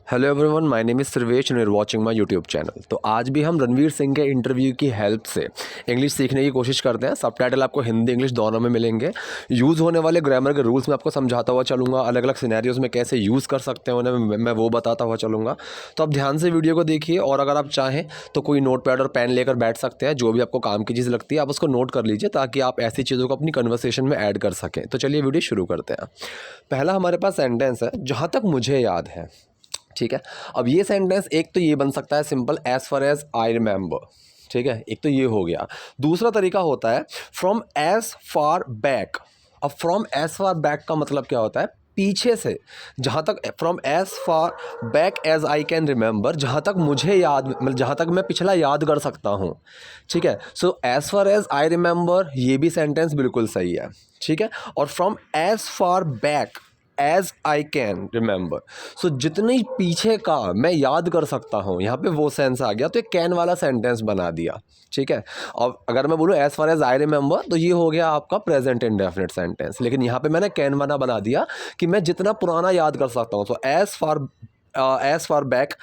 Hello everyone, my name is Sarvesh and you are watching my YouTube channel. तो आज भी हम रणवीर सिंह के इंटरव्यू की हेल्प से इंग्लिश सीखने की कोशिश करते हैं। सबटाइटल आपको हिंदी इंग्लिश दोनों में मिलेंगे। यूज़ होने वाले ग्रामर के रूल्स मैं आपको समझाता हुआ चलूँगा। अलग अलग सिनेरियोज़ में कैसे यूज़ कर सकते हैं उन्हें मैं वो बताता हुआ चलूँगा। तो आप ध्यान से वीडियो को देखिए और अगर आप चाहें तो कोई नोट पैड और पेन लेकर बैठ सकते हैं। जो भी आपको काम की चीज़ लगती है आप उसको नोट कर लीजिए ताकि आप ऐसी चीज़ों को अपनी कन्वर्सेशन में ऐड कर सकें। तो चलिए वीडियो शुरू करते हैं। पहला हमारे पास सेंटेंस है, जहाँ तक मुझे याद है। ठीक है, अब ये सेंटेंस एक तो ये बन सकता है simple, as far as I remember. ठीक है, एक तो ये हो गया। दूसरा तरीका होता है फ्रॉम एज फार बैक। अब फ्रॉम एज फार बैक का मतलब क्या होता है? पीछे से, जहाँ तक, from as far back as I can remember, जहाँ तक मुझे याद, मतलब जहाँ तक मैं पिछला याद कर सकता हूँ। ठीक है, so as far as I remember ये भी सेंटेंस बिल्कुल सही है। ठीक है, और from as far back as I can remember, so जितनी पीछे का मैं याद कर सकता हूँ, यहाँ पे वो सेंस आ गया तो एक कैन वाला सेंटेंस बना दिया। ठीक है, और अगर मैं बोलूँ as far as I remember तो ये हो गया आपका प्रेजेंट इंडेफिनिट सेंटेंस, लेकिन यहाँ पे मैंने कैन वाला बना दिया कि मैं जितना पुराना याद कर सकता हूँ। So as far back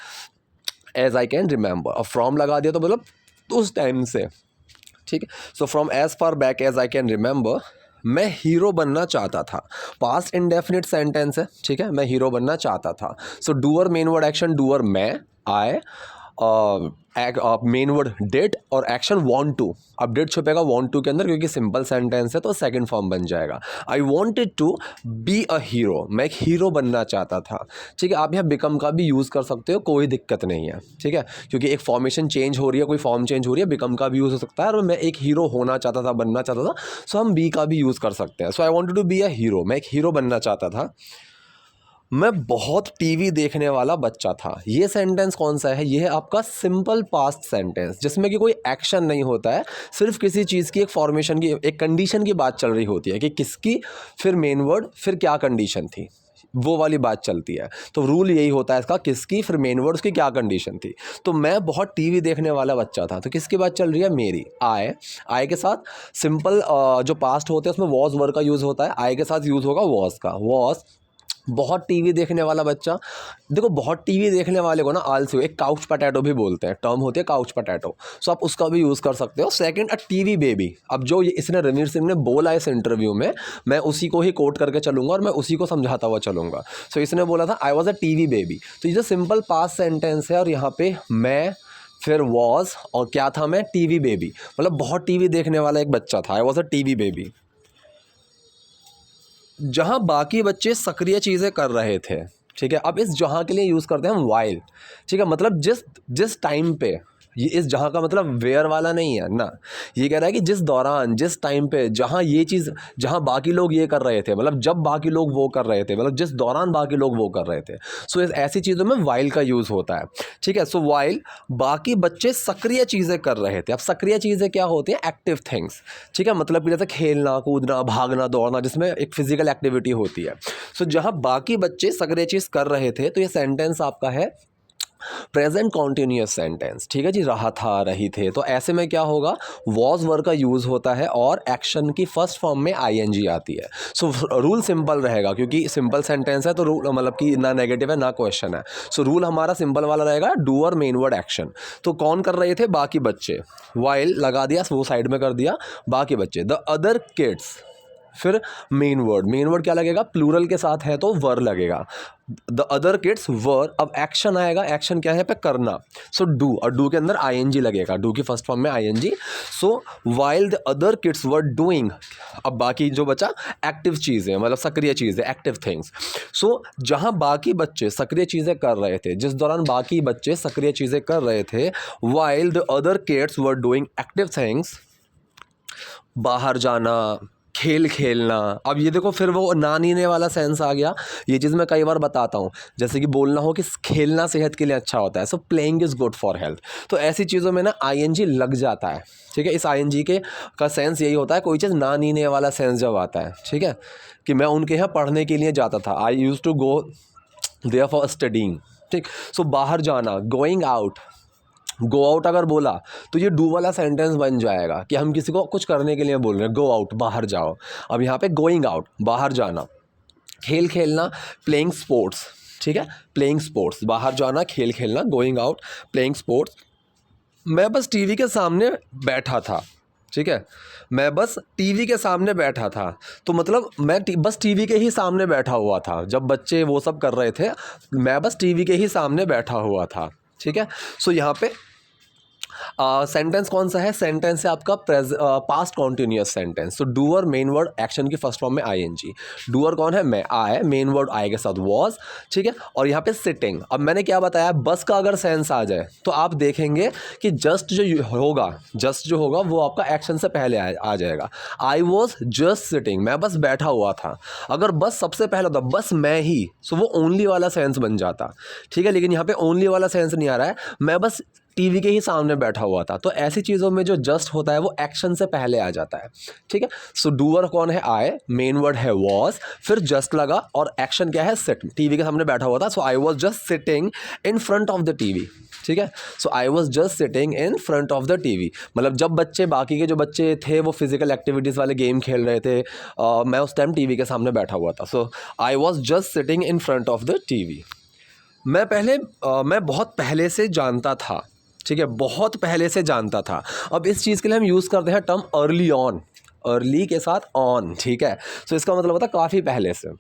as I can remember, और फ्रॉम लगा दिया तो मतलब उस टाइम से। ठीक है, so from as far back as I can remember मैं हीरो बनना चाहता था। पास्ट इंडेफिनिट सेंटेंस है। ठीक है, मैं हीरो बनना चाहता था। So doer main word action, doer मैं, आई, मेन वर्ड डिड और एक्शन वांट टू। अब डिड छुपेगा वांट टू के अंदर क्योंकि सिंपल सेंटेंस है तो सेकंड फॉर्म बन जाएगा। I wanted to be a hero, मैं एक हीरो बनना चाहता था। ठीक है, आप यहाँ बिकम का भी यूज़ कर सकते हो, कोई दिक्कत नहीं है। ठीक है, क्योंकि एक फॉर्मेशन चेंज हो रही है, कोई फॉर्म चेंज हो रही है, बिकम का भी यूज़ हो सकता है। और मैं एक हीरो होना चाहता था, बनना चाहता था, सो हम बी का भी यूज़ कर सकते हैं। So I wanted to be a hero, मैं एक हीरो बनना चाहता था। मैं बहुत टीवी देखने वाला बच्चा था। ये सेंटेंस कौन सा है? ये है आपका सिंपल पास्ट सेंटेंस, जिसमें कि कोई एक्शन नहीं होता है, सिर्फ किसी चीज़ की एक फॉर्मेशन की, एक कंडीशन की बात चल रही होती है कि किसकी, फिर मेन वर्ड, फिर क्या कंडीशन थी, वो वाली बात चलती है। तो रूल यही होता है इसका, किसकी, फिर मेन वर्ड, उसकी क्या कंडीशन थी। तो मैं बहुत टीवी देखने वाला बच्चा था, तो किसकी बात चल रही है? मेरी। आई के साथ सिंपल जो पास्ट होते हैं उसमें वॉज वर्ड का यूज़ होता है, आई के साथ यूज़ होगा वॉज का। वॉज बहुत टीवी देखने वाला बच्चा। देखो, बहुत टीवी देखने वाले को ना आलसी, एक काउच पटैटो भी बोलते हैं, टर्म होती है काउच पटैटो। सो आप उसका भी यूज़ कर सकते हो। Second, a TV baby. अब जो इसने रणवीर सिंह ने बोला इस इंटरव्यू में, मैं उसी को ही कोट करके चलूंगा और मैं उसी को समझाता हुआ चलूंगा। सो इसने बोला था I was a TV baby. तो ये जो सिंपल पास्ट सेंटेंस है और यहाँ पे मैं, फिर वॉज, और क्या था मैं? TV baby. मतलब बहुत टीवी देखने वाला एक बच्चा था। I was a TV baby. जहाँ बाकी बच्चे सक्रिय चीज़ें कर रहे थे। ठीक है, अब इस जहाँ के लिए यूज़ करते हैं हम वाइल। ठीक है, मतलब जिस जिस टाइम पे, ये इस जहाँ का मतलब वेयर वाला नहीं है ना, ये कह रहा है कि जिस दौरान, जिस टाइम पे, जहाँ ये चीज़, जहाँ बाकी लोग ये कर रहे थे, मतलब जब बाकी लोग वो कर रहे थे, मतलब जिस दौरान बाकी लोग वो कर रहे थे। सो इस ऐसी चीज़ों में वाइल का यूज़ होता है। ठीक है, सो वाइल बाकी बच्चे सक्रिय चीज़ें कर रहे थे। अब सक्रिय चीज़ें क्या होती हैं? Active things. ठीक है, मतलब कि जैसे खेलना, कूदना, भागना, दौड़ना, जिसमें एक फिजिकल एक्टिविटी होती है। सो जहाँ बाकी बच्चे सक्रिय चीज़ कर रहे थे, तो ये सेंटेंस आपका है प्रेजेंट कॉन्टिन्यूअस सेंटेंस। ठीक है जी, रहा था, रही थे। तो ऐसे में क्या होगा? वॉज वर्ड का यूज़ होता है और एक्शन की फर्स्ट फॉर्म में आईएनजी आती है। सो रूल सिंपल रहेगा क्योंकि सिंपल सेंटेंस है, तो रूल मतलब कि ना नेगेटिव है ना क्वेश्चन है। सो रूल हमारा सिंपल वाला रहेगा, डूअर मेन वर्ड एक्शन। तो कौन कर रहे थे? बाकी बच्चे। वाइल लगा दिया, वो साइड में कर दिया, बाकी बच्चे। द अदर किड्स, फिर मेन वर्ड क्या लगेगा? प्लूरल के साथ है तो वर लगेगा। द अदर किड्स वर। अब एक्शन आएगा, एक्शन क्या है यहाँ पे? करना। सो डू, और डू के अंदर आईएनजी लगेगा, डू की फर्स्ट फॉर्म में I N G. So while the other kids were doing, अब बाकी जो बचा एक्टिव चीज़ें, मतलब सक्रिय चीज़ें, एक्टिव थिंग्स। सो जहाँ बाकी बच्चे सक्रिय चीज़ें कर रहे थे, जिस दौरान बाकी बच्चे सक्रिय चीज़ें कर रहे थे, while the other kids were doing active things, बाहर जाना, खेल खेलना। अब ये देखो, फिर वो ना नीने वाला सेंस आ गया। ये चीज़ मैं कई बार बताता हूँ, जैसे कि बोलना हो कि खेलना सेहत के लिए अच्छा होता है, सो playing is good for health. तो ऐसी चीज़ों में ना आईएनजी लग जाता है। ठीक है, इस आईएनजी के का सेंस यही होता है, कोई चीज़ ना नीने वाला सेंस जब आता है। ठीक है, कि मैं उनके यहाँ पढ़ने के लिए जाता था, I use to go there for studying. ठीक, सो बाहर जाना, गोइंग आउट। गो आउट अगर बोला तो ये डू वाला सेंटेंस बन जाएगा कि हम किसी को कुछ करने के लिए बोल रहे हैं, गो आउट, बाहर जाओ। अब यहाँ पे गोइंग आउट, बाहर जाना। खेल खेलना, प्लेइंग स्पोर्ट्स। ठीक है, प्लेइंग स्पोर्ट्स, बाहर जाना, खेल खेलना, गोइंग आउट, प्लेइंग स्पोर्ट्स। मैं बस टीवी के सामने बैठा था, ठीक है, मैं बस टीवी के सामने बैठा था। तो मतलब मैं बस टीवी के ही सामने बैठा हुआ था जब बच्चे वो सब कर रहे थे, मैं बस टीवी के ही सामने बैठा हुआ था, ठीक है। सो यहाँ पे सेंटेंस कौन सा है? सेंटेंस है आपका पास्ट कॉन्टिन्यूअस सेंटेंस। तो डूअर मेन वर्ड एक्शन की फर्स्ट फॉर्म में आईएनजी। डूअर कौन है? मैं, आई, मेन वर्ड आई के साथ वॉज, ठीक है। और यहाँ पे सिटिंग, अब मैंने क्या बताया, बस का अगर सेंस आ जाए तो आप देखेंगे कि जस्ट जो होगा वो आपका एक्शन से पहले आ जाएगा। आई वॉज जस्ट सिटिंग, मैं बस बैठा हुआ था। अगर बस सबसे पहले होता बस मैं ही, सो वो ओनली वाला सेंस बन जाता, ठीक है। लेकिन यहाँ पे ओनली वाला सेंस नहीं आ रहा है, मैं बस टीवी के ही सामने बैठा हुआ था। तो ऐसी चीज़ों में जो जस्ट होता है वो एक्शन से पहले आ जाता है, ठीक है। सो डूअर कौन है? आई, मेन वर्ड है वॉज, फिर जस्ट लगा और एक्शन क्या है? सिट, टीवी के सामने बैठा हुआ था। So I was just sitting in front of the TV, ठीक है। So I was just sitting in front of the TV, मतलब जब बाकी के जो बच्चे थे वो फिजिकल एक्टिविटीज़ वाले गेम खेल रहे थे, मैं उस टाइम टीवी के सामने बैठा हुआ था। So I was just sitting in front of the TV. मैं बहुत पहले से जानता था, ठीक है, बहुत पहले से जानता था। अब इस चीज़ के लिए हम यूज़ करते हैं टर्म अर्ली ऑन, अर्ली के साथ ऑन, ठीक है। सो इसका मतलब होता है काफ़ी पहले से,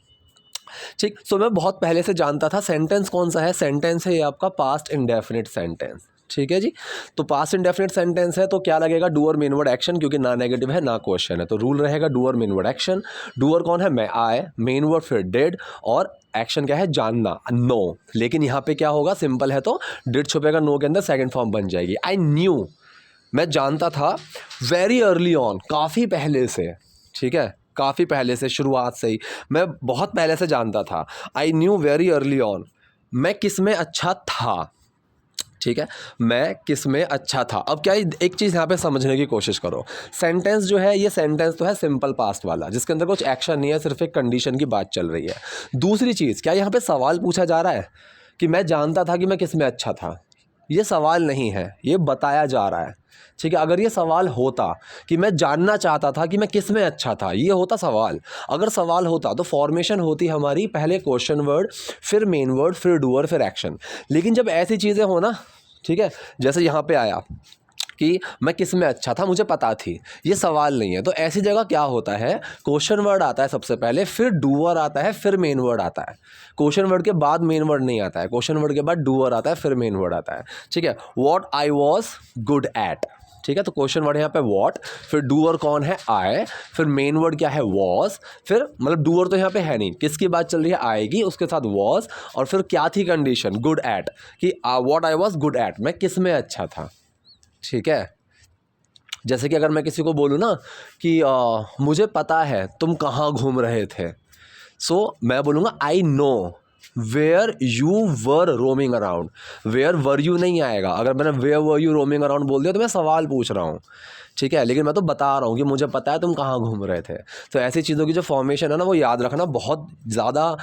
ठीक। सो मैं बहुत पहले से जानता था। सेंटेंस कौन सा है? सेंटेंस है ये आपका पास्ट इंडेफिनिट सेंटेंस, ठीक है जी। तो पास्ट इंडेफिनिट सेंटेंस है तो क्या लगेगा? डूअर मेन वर्ड एक्शन, क्योंकि ना नेगेटिव है ना क्वेश्चन है, तो रूल रहेगा doer main word action. Doer कौन है? मैं, आई, मेन वर्ड फिर डिड, और एक्शन क्या है? जानना, नो। लेकिन यहाँ पे क्या होगा? सिंपल है तो डिड छुपेगा नो के अंदर, सेकंड फॉर्म बन जाएगी। आई न्यू, मैं जानता था, वेरी अर्ली ऑन, काफ़ी पहले से, ठीक है, काफ़ी पहले से, शुरुआत से ही मैं बहुत पहले से जानता था। I knew very early on, मैं किस में अच्छा था, ठीक है, मैं किस में अच्छा था। अब क्या, एक चीज़ यहाँ पे समझने की कोशिश करो। सेंटेंस जो है, ये सेंटेंस तो है सिंपल पास्ट वाला, जिसके अंदर कुछ एक्शन नहीं है, सिर्फ एक कंडीशन की बात चल रही है। दूसरी चीज़, क्या यहाँ पे सवाल पूछा जा रहा है कि मैं जानता था कि मैं किस में अच्छा था? ये सवाल नहीं है, ये बताया जा रहा है, ठीक है। अगर ये सवाल होता कि मैं जानना चाहता था कि मैं किस में अच्छा था, ये होता सवाल। अगर सवाल होता तो फॉर्मेशन होती हमारी पहले क्वेश्चन वर्ड, फिर मेन वर्ड, फिर डूअर, फिर एक्शन। लेकिन जब ऐसी चीज़ें हो ना, ठीक है, जैसे यहाँ पे आया कि मैं किस में अच्छा था, मुझे पता थी, ये सवाल नहीं है। तो ऐसी जगह क्या होता है? क्वेश्चन वर्ड आता है सबसे पहले, फिर डूअर आता है, फिर मेन वर्ड आता है। क्वेश्चन वर्ड के बाद मेन वर्ड नहीं आता है, क्वेश्चन वर्ड के बाद डूअर आता है, फिर मेन वर्ड आता है, ठीक है। What I was good at, ठीक है। तो क्वेश्चन वर्ड यहाँ पे व्हाट, फिर डूअर कौन है? आई, फिर मेन वर्ड क्या है? वॉज, फिर मतलब डूअर तो यहाँ पे है नहीं, किसकी बात चल रही है? आएगी, उसके साथ वॉज, और फिर क्या थी कंडीशन? गुड एट, कि what I was good at, मैं किस में अच्छा था, ठीक है। जैसे कि अगर मैं किसी को बोलूँ ना कि मुझे पता है तुम कहाँ घूम रहे थे, सो मैं बोलूँगा I know where you were roaming around. Where were you नहीं आएगा, अगर मैंने where were you roaming around बोल दिया तो मैं सवाल पूछ रहा हूँ, ठीक है। लेकिन मैं तो बता रहा हूँ कि मुझे पता है तुम कहाँ घूम रहे थे। तो ऐसी चीज़ों की जो फॉर्मेशन है ना, वो याद रखना बहुत ज़्यादा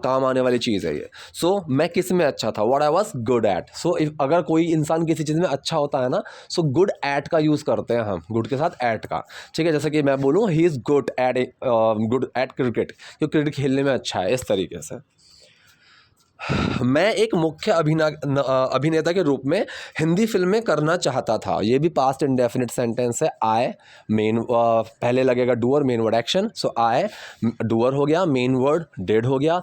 काम आने वाली चीज़ है ये। सो मैं किस में अच्छा था? What I was good at. So अगर कोई इंसान किसी चीज़ में अच्छा होता है ना, सो गुड एट का यूज़ करते हैं हम, गुड के साथ एट का, ठीक है। जैसे कि मैं बोलूँ he is good at cricket, क्योंकि क्रिकेट खेलने में अच्छा है, इस तरीके से। मैं एक मुख्य अभिनेता के रूप में हिंदी फिल्में करना चाहता था, ये भी पास्ट इंडेफिनिट सेंटेंस है। आई, मेन पहले लगेगा डूअर, मेन वर्ड एक्शन, सो आई डूअर हो गया, मेन वर्ड डिड हो गया,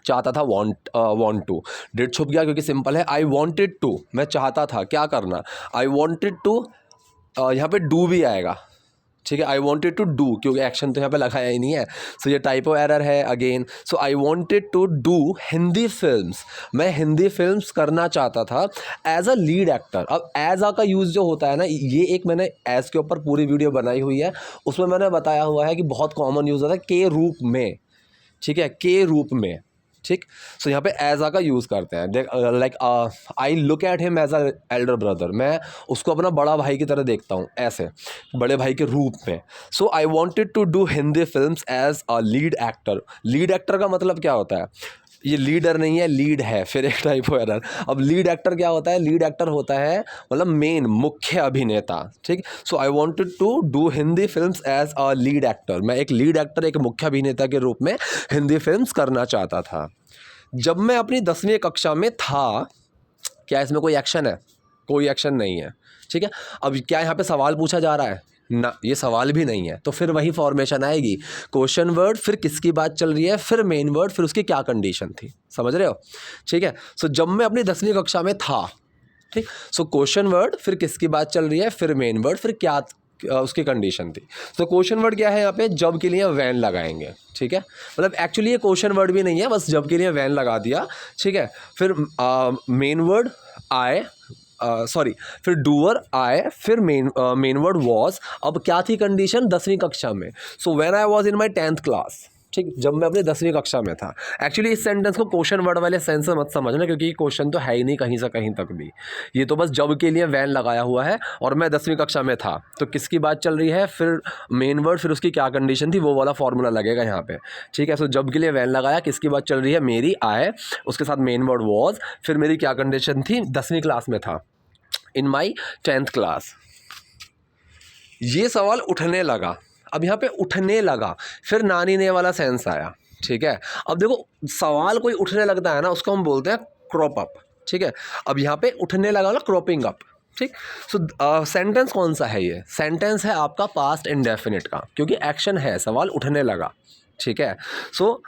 चाहता था वांट टू, डिड छुप गया क्योंकि सिंपल है। आई वांटेड टू, मैं चाहता था क्या करना? आई वांटेड टू, यहाँ पे डू भी आएगा, ठीक है। आई वॉन्टेड टू डू, क्योंकि एक्शन तो यहाँ पे लगाया ही नहीं है, सो ये टाइपो एरर है again. So I wanted to do Hindi films, मैं हिंदी फिल्म्स करना चाहता था एज अ लीड एक्टर। अब एज आ का यूज़ जो होता है ना, ये एक मैंने एज के ऊपर पूरी वीडियो बनाई हुई है, उसमें मैंने बताया हुआ है कि बहुत कॉमन यूज़ होता है के रूप में, ठीक है, के रूप में, ठीक। सो यहाँ पे एज आ का यूज़ करते हैं। Like I look at him as a elder brother, मैं उसको अपना बड़ा भाई की तरह देखता हूँ, ऐसे बड़े भाई के रूप में। So I wanted to do Hindi films as a lead actor. Lead actor का मतलब क्या होता है? ये लीडर नहीं है, लीड है, फिर एक टाइप हो एरर। अब लीड एक्टर क्या होता है? लीड एक्टर होता है मतलब मेन, मुख्य अभिनेता, ठीक। So I wanted to do Hindi films as a lead actor, मैं एक लीड एक्टर, एक मुख्य अभिनेता के रूप में हिंदी फिल्म्स करना चाहता था। जब मैं अपनी 10वीं कक्षा में था, क्या इसमें कोई एक्शन है? कोई एक्शन नहीं है, ठीक है। अब क्या यहाँ पे सवाल पूछा जा रहा है? ना, ये सवाल भी नहीं है। तो फिर वही फॉर्मेशन आएगी, क्वेश्चन वर्ड, फिर किसकी बात चल रही है, फिर मेन वर्ड, फिर उसकी क्या कंडीशन थी, समझ रहे हो? ठीक है। सो जब मैं अपनी 10वीं कक्षा में था, ठीक, सो क्वेश्चन वर्ड, फिर किसकी बात चल रही है, फिर मेन वर्ड, फिर क्या उसकी कंडीशन थी। तो क्वेश्चन वर्ड क्या है यहाँ पे? जब के लिए वैन लगाएंगे, ठीक है। मतलब एक्चुअली ये क्वेश्चन वर्ड भी नहीं है, बस जब के लिए वैन लगा दिया, ठीक है। फिर मेन वर्ड आए, फिर डूअर आए, फिर मेन वर्ड वॉज। अब क्या थी कंडीशन 10वीं कक्षा में? So when I was in my 10th class, ठीक, जब मैं अपनी 10वीं कक्षा में था। एक्चुअली इस सेंटेंस को क्वेश्चन वर्ड वाले सेंस से मत समझना, क्योंकि क्वेश्चन तो है ही नहीं कहीं से कहीं तक भी, ये तो बस जब के लिए वैन लगाया हुआ है। और मैं 10वीं कक्षा में था, तो किसकी बात चल रही है, फिर मेन वर्ड, फिर उसकी क्या कंडीशन थी, वो वाला फॉर्मूला लगेगा यहाँ पे, ठीक है। सो जब के लिए वैन लगाया, किसकी बात चल रही है, मेरी, आए, उसके साथ मेन वर्ड वॉज, फिर मेरी क्या कंडीशन थी, 10वीं क्लास में था, इन माई 10th क्लास। ये सवाल उठने लगा। अब यहाँ पे उठने लगा, फिर नानी ने वाला सेंस आया, ठीक है। अब देखो, सवाल कोई उठने लगता है ना, उसको हम बोलते हैं क्रॉप अप, ठीक है। अब यहाँ पे उठने लगा ना, क्रॉपिंग अप, ठीक। सो सेंटेंस कौन सा है? ये सेंटेंस है आपका पास्ट इंडेफिनिट का, क्योंकि एक्शन है, सवाल उठने लगा, ठीक है। So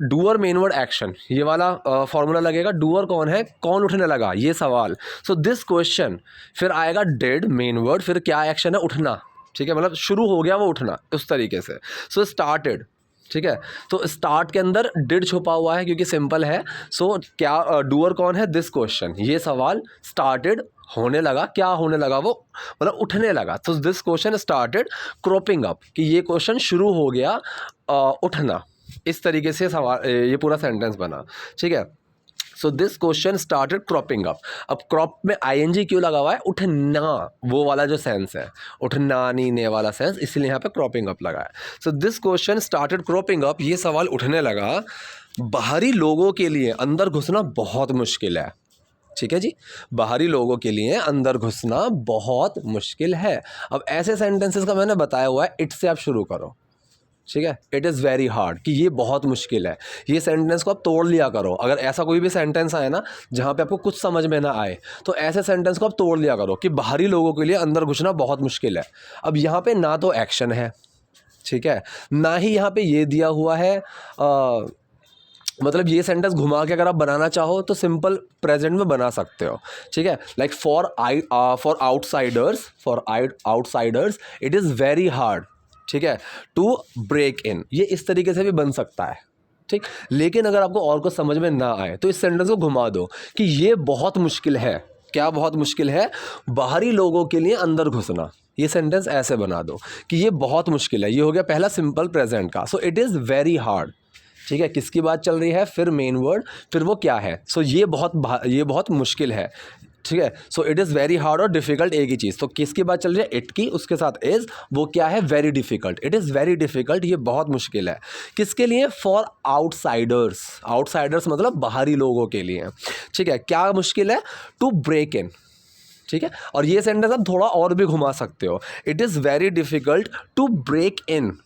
doer, main word, action, ये वाला फॉर्मूला लगेगा। डूअर कौन है? कौन उठने लगा? ये सवाल। सो दिस क्वेश्चन, फिर आएगा डिड, मेन वर्ड, फिर क्या एक्शन है, उठना, ठीक है। मतलब शुरू हो गया वो उठना, उस तरीके से। सो स्टार्टेड, ठीक है। तो स्टार्ट के अंदर डिड छुपा हुआ है, क्योंकि सिंपल है। सो क्या डूअर कौन है? दिस क्वेश्चन, ये सवाल स्टार्टेड, होने लगा, क्या होने लगा, वो मतलब उठने लगा। तो this question started cropping up, कि ये क्वेश्चन शुरू हो गया उठना। इस तरीके से सवाल, ये पूरा सेंटेंस बना, ठीक है। So this question started cropping up. अब क्रॉप में आईएनजी क्यों लगा हुआ है? उठना, वो वाला जो सेंस है, उठना नी ने वाला सेंस, इसलिए यहाँ पे क्रॉपिंग अप लगा है। So this question started cropping up, ये सवाल उठने लगा। बाहरी लोगों के लिए अंदर घुसना बहुत मुश्किल है, ठीक है जी। बाहरी लोगों के लिए अंदर घुसना बहुत मुश्किल है। अब ऐसे सेंटेंसेस का मैंने बताया हुआ है, इट से आप शुरू करो, ठीक है। इट इज़ वेरी हार्ड, कि ये बहुत मुश्किल है। ये सेंटेंस को आप तोड़ लिया करो। अगर ऐसा कोई भी सेंटेंस आए ना जहाँ पे आपको कुछ समझ में ना आए, तो ऐसे सेंटेंस को आप तोड़ लिया करो कि बाहरी लोगों के लिए अंदर घुसना बहुत मुश्किल है। अब यहाँ पे ना तो एक्शन है, ठीक है, ना ही यहाँ पे ये दिया हुआ है मतलब ये सेंटेंस घुमा के अगर आप बनाना चाहो तो सिंपल प्रेजेंट में बना सकते हो, ठीक है। Like for outsiders it is very hard, ठीक है, टू ब्रेक इन, ये इस तरीके से भी बन सकता है, ठीक। लेकिन अगर आपको और कुछ समझ में ना आए तो इस सेंटेंस को घुमा दो कि ये बहुत मुश्किल है। क्या बहुत मुश्किल है? बाहरी लोगों के लिए अंदर घुसना। ये सेंटेंस ऐसे बना दो कि ये बहुत मुश्किल है। ये हो गया पहला सिंपल प्रेजेंट का। सो इट इज़ वेरी हार्ड, ठीक है, किसकी बात चल रही है, फिर मेन वर्ड, फिर वो क्या है, सो ये बहुत मुश्किल है, ठीक है। So it is very hard और डिफिकल्ट एक ही चीज़। तो किसकी बात चल रही है, इट की, उसके साथ इज़, वो क्या है, very difficult. It is very difficult, ये बहुत मुश्किल है। किसके लिए, फॉर आउटसाइडर्स। आउटसाइडर्स मतलब बाहरी लोगों के लिए, ठीक है। क्या मुश्किल है, टू ब्रेक इन, ठीक है। और ये सेंटेंस आप थोड़ा और भी घुमा सकते हो, it is very difficult to break in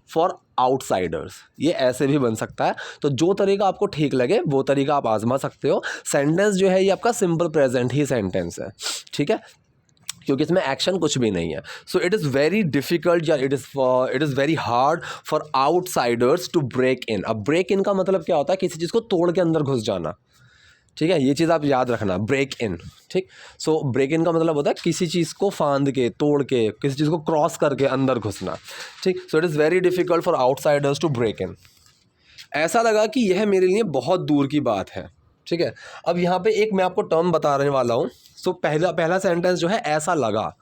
for outsiders, ये ऐसे भी बन सकता है। तो जो तरीका आपको ठीक लगे वो तरीका आप आजमा सकते हो। सेंटेंस जो है ये आपका सिंपल प्रेजेंट ही सेंटेंस है, ठीक है, क्योंकि इसमें एक्शन कुछ भी नहीं है। So it is very difficult या it is very hard for outsiders to break in. अब ब्रेक इन का मतलब क्या होता है, किसी चीज़ को तोड़ के अंदर घुस जाना, ठीक है, ये चीज़ आप याद रखना, ब्रेक इन, ठीक। सो ब्रेक इन का मतलब होता है किसी चीज़ को फांद के, तोड़ के, किसी चीज़ को क्रॉस करके अंदर घुसना, ठीक। So it is very difficult for outsiders to break in. ऐसा लगा कि यह मेरे लिए बहुत दूर की बात है, ठीक है। अब यहाँ पे एक मैं आपको टर्म बताने वाला हूँ। सो पहला सेंटेंस जो है, ऐसा लगा।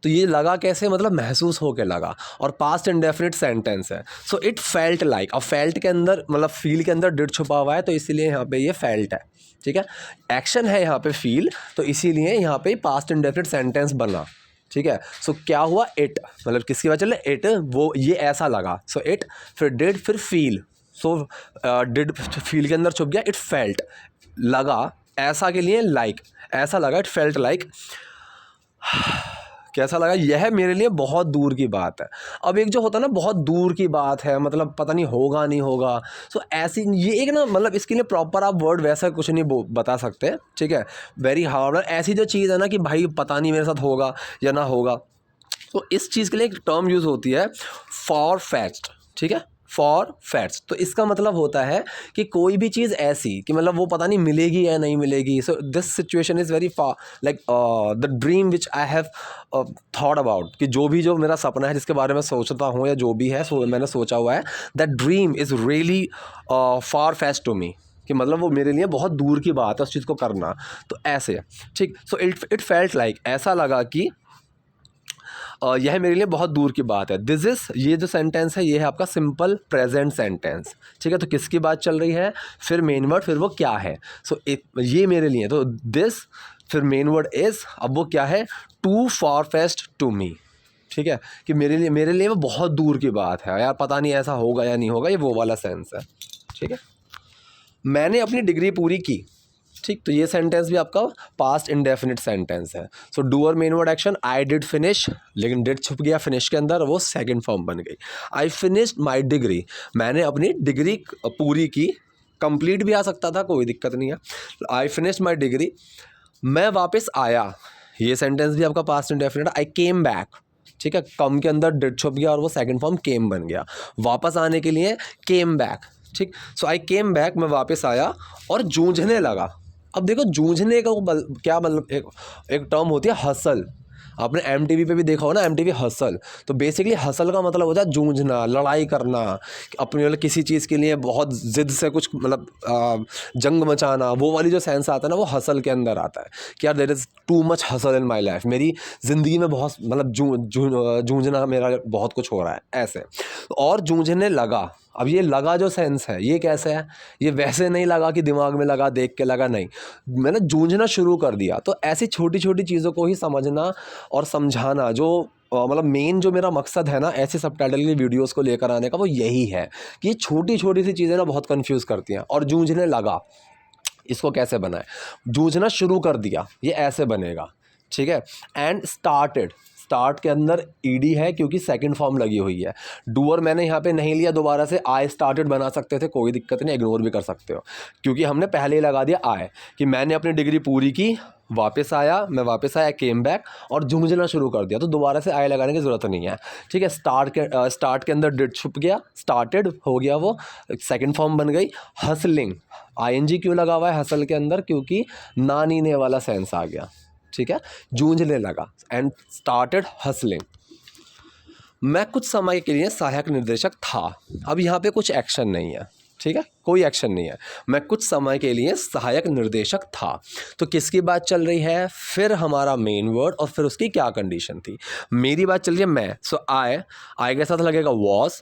तो ये लगा कैसे, मतलब महसूस होके लगा, और पास्ट इंडेफिनिट सेंटेंस है। So it felt like. अब फेल्ट के अंदर मतलब फील के अंदर डिड छुपा हुआ है, तो इसीलिए यहाँ पे ये फेल्ट है, ठीक है। एक्शन है यहाँ पे फील, तो इसीलिए यहाँ पे पास्ट इंडेफिनिट सेंटेंस बना, ठीक है। सो क्या हुआ, इट, मतलब किसकी बात चल रही है, इट, वो ये ऐसा लगा। सो इट, फिर डिड, फिर फील। सो डिड फील के अंदर छुप गया, इट फेल्ट, लगा, ऐसा के लिए लाइक, ऐसा लगा, इट फेल्ट लाइक। कैसा लगा? यह मेरे लिए बहुत दूर की बात है। अब एक जो होता है ना बहुत दूर की बात है, मतलब पता नहीं होगा नहीं होगा, सो ऐसी ये एक ना मतलब इसके लिए प्रॉपर आप वर्ड वैसा कुछ नहीं बता सकते, ठीक है। वेरी हार्ड, ऐसी जो चीज़ है ना कि भाई पता नहीं मेरे साथ होगा या ना होगा, तो इस चीज़ के लिए एक टर्म यूज़ होती है फॉर फेच्ड, ठीक है, फॉर फैट्स। तो इसका मतलब होता है कि कोई भी चीज़ ऐसी कि मतलब वो पता नहीं मिलेगी या नहीं मिलेगी। So this situation is very far like the dream which I have thought about, कि जो मेरा सपना है जिसके बारे में सोचता हूँ या जो भी है मैंने सोचा हुआ है, that dream is really far fetched to me, कि मतलब वो मेरे लिए बहुत दूर की बात है उस चीज़ को करना। तो ऐसे ठीक, सो इट फेल्ट लाइक, ऐसा लगा कि यह मेरे लिए बहुत दूर की बात है। दिस इज़, ये जो सेंटेंस है ये है आपका सिंपल प्रेजेंट सेंटेंस, ठीक है। तो किसकी बात चल रही है, फिर मेन वर्ड, फिर वो क्या है। सो ये मेरे लिए, तो दिस फिर मेन वर्ड इज़, अब वो क्या है, too far fetched to me, ठीक है, कि मेरे लिए वो बहुत दूर की बात है यार, पता नहीं ऐसा होगा या नहीं होगा, ये वो वाला सेंस है, ठीक है। मैंने अपनी डिग्री पूरी की, ठीक, तो ये सेंटेंस भी आपका पास्ट इंडेफिनिट सेंटेंस है। So doer main word action, I did finish, लेकिन डिड छुप गया फिनिश के अंदर, वो सेकंड फॉर्म बन गई। आई फिनिश्ड माय डिग्री, मैंने अपनी डिग्री पूरी की, कंप्लीट भी आ सकता था, कोई दिक्कत नहीं है। आई फिनिश्ड माय डिग्री, मैं वापस आया, ये सेंटेंस भी आपका पास्ट इंडेफिनिट। आई केम बैक, ठीक है, कम के अंदर डिड छुप गया और वो सेकंड फॉर्म केम बन गया, वापस आने के लिए केम बैक, ठीक। सो आई केम बैक, मैं वापस आया और जूझने लगा। अब देखो जूझने का क्या मतलब, एक टर्म होती है हसल, आपने MTV पे भी देखा हो ना, MTV हसल, तो बेसिकली हसल का मतलब होता है जूझना, लड़ाई करना, अपने मतलब किसी चीज़ के लिए बहुत ज़िद से कुछ मतलब जंग मचाना, वो वाली जो सेंस आता है ना वो हसल के अंदर आता है कि यार there is too much hassle in my life, मेरी ज़िंदगी में बहुत मतलब जूझना मेरा बहुत कुछ हो रहा है ऐसे, और जूझने लगा। अब ये लगा जो सेंस है ये कैसे है, ये वैसे नहीं लगा कि दिमाग में लगा, देख के लगा, नहीं, मैंने जूझना शुरू कर दिया। तो ऐसी छोटी छोटी चीज़ों को ही समझना और समझाना, जो मतलब मेन जो मेरा मकसद है ना ऐसे सबटाइटल की वीडियोस को लेकर आने का, वो यही है कि ये छोटी छोटी सी चीज़ें ना बहुत कंफ्यूज करती हैं। और जूझने लगा, इसको कैसे बनाए, जूझना शुरू कर दिया, ये ऐसे बनेगा, ठीक है। एंड स्टार्टेड, स्टार्ट के अंदर ईडी है क्योंकि सेकंड फॉर्म लगी हुई है। डूअर मैंने यहाँ पे नहीं लिया दोबारा से, आई स्टार्टेड बना सकते थे, कोई दिक्कत नहीं, इग्नोर भी कर सकते हो, क्योंकि हमने पहले ही लगा दिया आई, कि मैंने अपनी डिग्री पूरी की, वापस आया, मैं वापस आया, केम बैक, और जूझना शुरू कर दिया, तो दोबारा से आई लगाने की ज़रूरत नहीं है, ठीक है। स्टार्ट के अंदर डिड छुप गया, स्टार्टेड हो गया, वो सेकंड फॉर्म बन गई। हसलिंग, ING क्यों लगा हुआ है हसल के अंदर, क्योंकि ना नीने वाला सेंस आ गया, ठीक है, जूझने लगा, एंड स्टार्टेड हसलिंग। मैं कुछ समय के लिए सहायक निर्देशक था, अब यहाँ पे कुछ एक्शन नहीं है, ठीक है, कोई एक्शन नहीं है, मैं कुछ समय के लिए सहायक निर्देशक था। तो किसकी बात चल रही है, फिर हमारा मेन वर्ड, और फिर उसकी क्या कंडीशन थी, मेरी बात चल रही है मैं, सो आई के साथ लगेगा वॉज।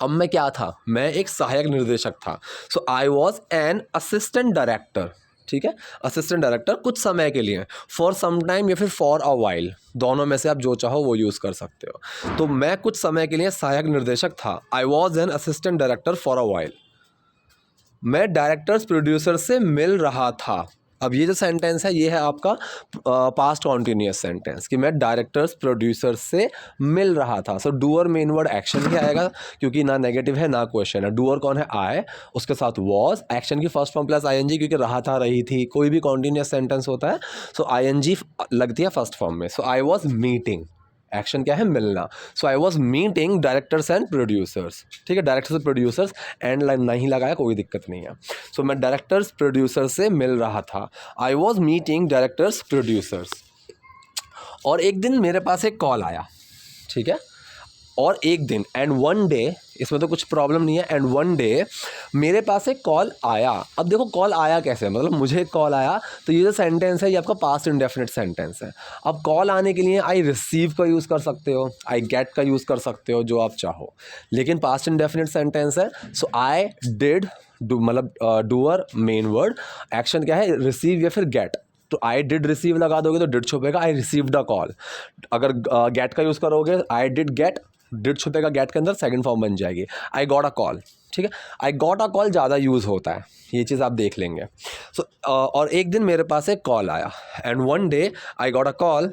अब मैं क्या था, मैं एक सहायक निर्देशक था, so I was an assistant director, ठीक है, असिस्टेंट डायरेक्टर कुछ समय के लिए, फॉर सम टाइम या फिर फॉर अ वाइल, दोनों में से आप जो चाहो वो यूज़ कर सकते हो। तो मैं कुछ समय के लिए सहायक निर्देशक था, आई was an assistant director for a while. मैं डायरेक्टर्स प्रोड्यूसर से मिल रहा था, अब ये जो सेंटेंस है ये है आपका पास्ट कॉन्टीन्यूअस सेंटेंस, कि मैं डायरेक्टर्स प्रोड्यूसर से मिल रहा था। So doer main word action ही आएगा, क्योंकि ना नेगेटिव है ना क्वेश्चन है। डूअर कौन है, आई, उसके साथ वॉज, एक्शन की फर्स्ट फॉर्म प्लस ING, क्योंकि रहा था, रही थी, कोई भी कॉन्टीन्यूअस सेंटेंस होता है सो ING लगती है फर्स्ट फॉर्म में। So I was meeting, action क्या है, मिलना, so I was meeting directors and producers, ठीक है, डायरेक्टर्स और प्रोड्यूसर्स, एंड लाइन नहीं लगाया, कोई दिक्कत नहीं है। सो मैं डायरेक्टर्स प्रोड्यूसर से मिल रहा था, आई वॉज मीटिंग डायरेक्टर्स प्रोड्यूसर्स। और एक दिन मेरे पास एक कॉल आया, ठीक है, और एक दिन, एंड वन डे, इसमें तो कुछ प्रॉब्लम नहीं है, एंड वन डे मेरे पास एक कॉल आया। अब देखो कॉल आया कैसे, मतलब मुझे एक कॉल आया, तो ये जो सेंटेंस है ये आपका पास्ट इंडेफिनिट सेंटेंस है। अब कॉल आने के लिए आई रिसीव का यूज़ कर सकते हो, आई गेट का यूज़ कर सकते हो, जो आप चाहो, लेकिन पास्ट इंडेफिनिट सेंटेंस है। सो आई डिड, मतलब डूअर मेन वर्ड, एक्शन क्या है, रिसीव या फिर गेट, तो आई डिड रिसीव लगा दोगे तो डिड छुपेगा, आई रिसीव्ड अ कॉल। अगर गेट का यूज़ करोगे, आई डिड गेट, डिड छुपेगा गेट के अंदर, सेकंड फॉर्म बन जाएगी, आई गॉट अ कॉल, ठीक है। आई गॉट अ कॉल ज़्यादा यूज़ होता है, ये चीज़ आप देख लेंगे। सो और एक दिन मेरे पास एक कॉल आया, and one day I got a call,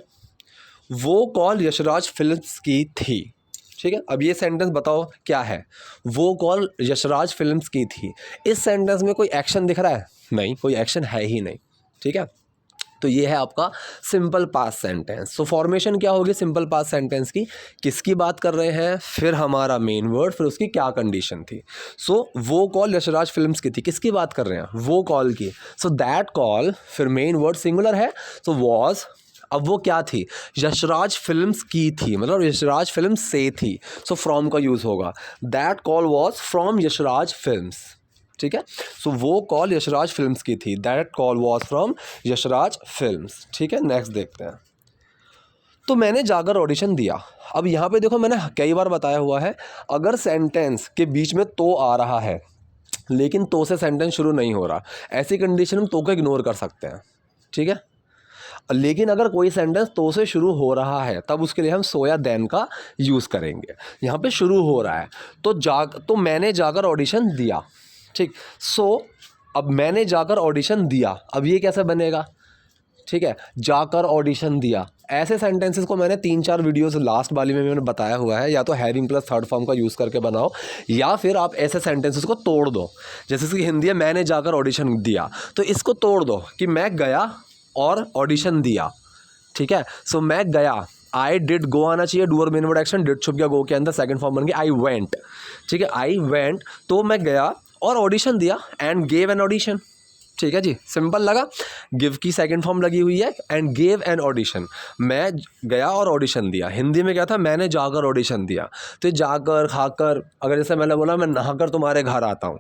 वो कॉल यशराज फिल्म्स की थी। ठीक है, अब ये सेंटेंस बताओ क्या है। वो कॉल यशराज फिल्म्स की थी। इस सेंटेंस में कोई एक्शन दिख रहा है? नहीं, कोई एक्शन है ही नहीं। ठीक है, तो ये है आपका सिंपल पास्ट सेंटेंस। सो फॉर्मेशन क्या होगी सिंपल पास्ट सेंटेंस की? किसकी बात कर रहे हैं, फिर हमारा मेन वर्ड, फिर उसकी क्या कंडीशन थी। सो वो कॉल यशराज फिल्म्स की थी, किसकी बात कर रहे हैं, वो कॉल की। सो दैट कॉल, फिर मेन वर्ड सिंगुलर है, सो वॉज, अब वो क्या थी, यशराज फिल्म्स की थी, मतलब यशराज फिल्म्स से थी। सो फ्रॉम का यूज़ होगा। That call was from Yashraj Films. ठीक है, सो वो कॉल यशराज फिल्म्स की थी। That call was from Yashraj Films. ठीक है, नेक्स्ट देखते हैं। तो मैंने जाकर ऑडिशन दिया। अब यहाँ पे देखो, मैंने कई बार बताया हुआ है, अगर सेंटेंस के बीच में तो आ रहा है लेकिन तो से सेंटेंस शुरू नहीं हो रहा, ऐसी कंडीशन में तो को इग्नोर कर सकते हैं। ठीक है, लेकिन अगर कोई सेंटेंस तो से शुरू हो रहा है तब उसके लिए हम सो या देन का यूज़ करेंगे। यहाँ पे शुरू हो रहा है तो मैंने जाकर ऑडिशन दिया। ठीक, सो अब मैंने जाकर ऑडिशन दिया, अब ये कैसे बनेगा? ठीक है, जाकर ऑडिशन दिया। ऐसे सेंटेंसेस को मैंने 3-4 वीडियोस लास्ट वाली में मैंने बताया हुआ है, या तो हैविंग प्लस थर्ड फॉर्म का यूज़ करके बनाओ, या फिर आप ऐसे सेंटेंसेस को तोड़ दो। जैसे इसकी हिंदी है मैंने जाकर ऑडिशन दिया, तो इसको तोड़ दो कि मैं गया और ऑडिशन दिया। ठीक है, सो मैं गया, आई डिड गो आना चाहिए, डू और मेन वर्ड एक्शन, डिड छुप गया गो के अंदर, सेकंड फॉर्म बन गया आई वेंट। ठीक है, आई वेंट, तो मैं गया और ऑडिशन दिया, एंड गेव एन ऑडिशन। ठीक है जी, सिंपल लगा। गिव की सेकंड फॉर्म लगी हुई है, एंड गेव एन ऑडिशन। मैं गया और ऑडिशन दिया। हिंदी में क्या था, मैंने जाकर ऑडिशन दिया। तो जाकर, खाकर, अगर जैसे मैंने बोला मैं नहाकर तुम्हारे घर आता हूँ।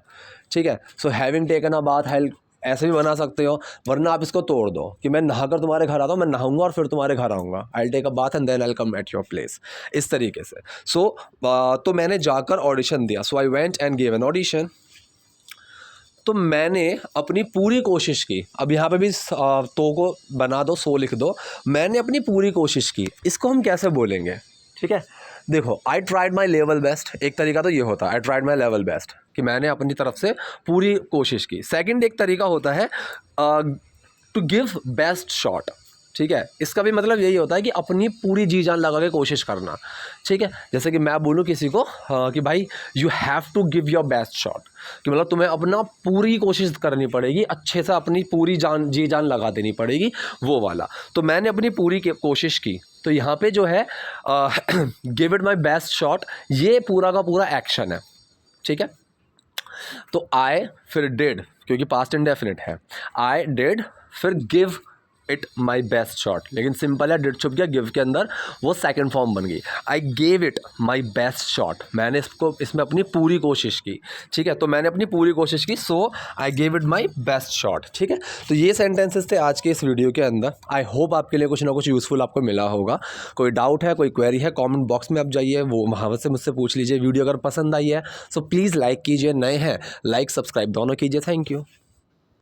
ठीक है, so having taken a bath, help, ऐसे भी बना सकते हो, वरना आप इसको तोड़ दो कि मैं नहाकर तुम्हारे घर आता हूँ, मैं नहाऊंगा और फिर तुम्हारे घर आऊँगा, I take a bath and then I come at your place, इस तरीके से। सो तो मैंने जाकर ऑडिशन दिया, so I went and gave an audition. तो मैंने अपनी पूरी कोशिश की। अब यहाँ पे भी तो को बना दो, सो लिख दो। मैंने अपनी पूरी कोशिश की, इसको हम कैसे बोलेंगे? ठीक है, देखो, I tried my level best, एक तरीका तो ये होता है, I tried my level best, कि मैंने अपनी तरफ से पूरी कोशिश की। सेकंड एक तरीका होता है टू गिव बेस्ट शॉट। ठीक है, इसका भी मतलब यही होता है कि अपनी पूरी जी जान लगा के कोशिश करना। ठीक है, जैसे कि मैं बोलूँ किसी को कि भाई you have to give your best shot, कि मतलब तुम्हें अपना पूरी कोशिश करनी पड़ेगी, अच्छे से अपनी पूरी जान जी जान लगा देनी पड़ेगी, वो वाला। तो मैंने अपनी पूरी कोशिश की, तो यहाँ पे जो है give it my best shot, ये पूरा का पूरा एक्शन है। ठीक है, तो आई फिर डिड, क्योंकि पास्ट इंडेफिनिट है, आई डिड फिर give it my best shot, लेकिन सिंपल है, डिड छुप गया, गिव के अंदर वो सेकंड फॉर्म बन गई। आई gave it my best shot, मैंने इसमें अपनी पूरी कोशिश की। ठीक है, तो मैंने अपनी पूरी कोशिश की, so I gave it my best shot. ठीक है, तो ये सेंटेंसेस थे आज के इस वीडियो के अंदर। आई होप आपके लिए कुछ ना कुछ यूज़फुल आपको मिला होगा। कोई डाउट है, कोई क्वेरी है, कॉमेंट बॉक्स में आप जाइए, वो वहाँ से मुझसे पूछ लीजिए। वीडियो अगर पसंद आई है सो प्लीज़ लाइक कीजिए, नए हैं लाइक सब्सक्राइब दोनों कीजिए। Thank you.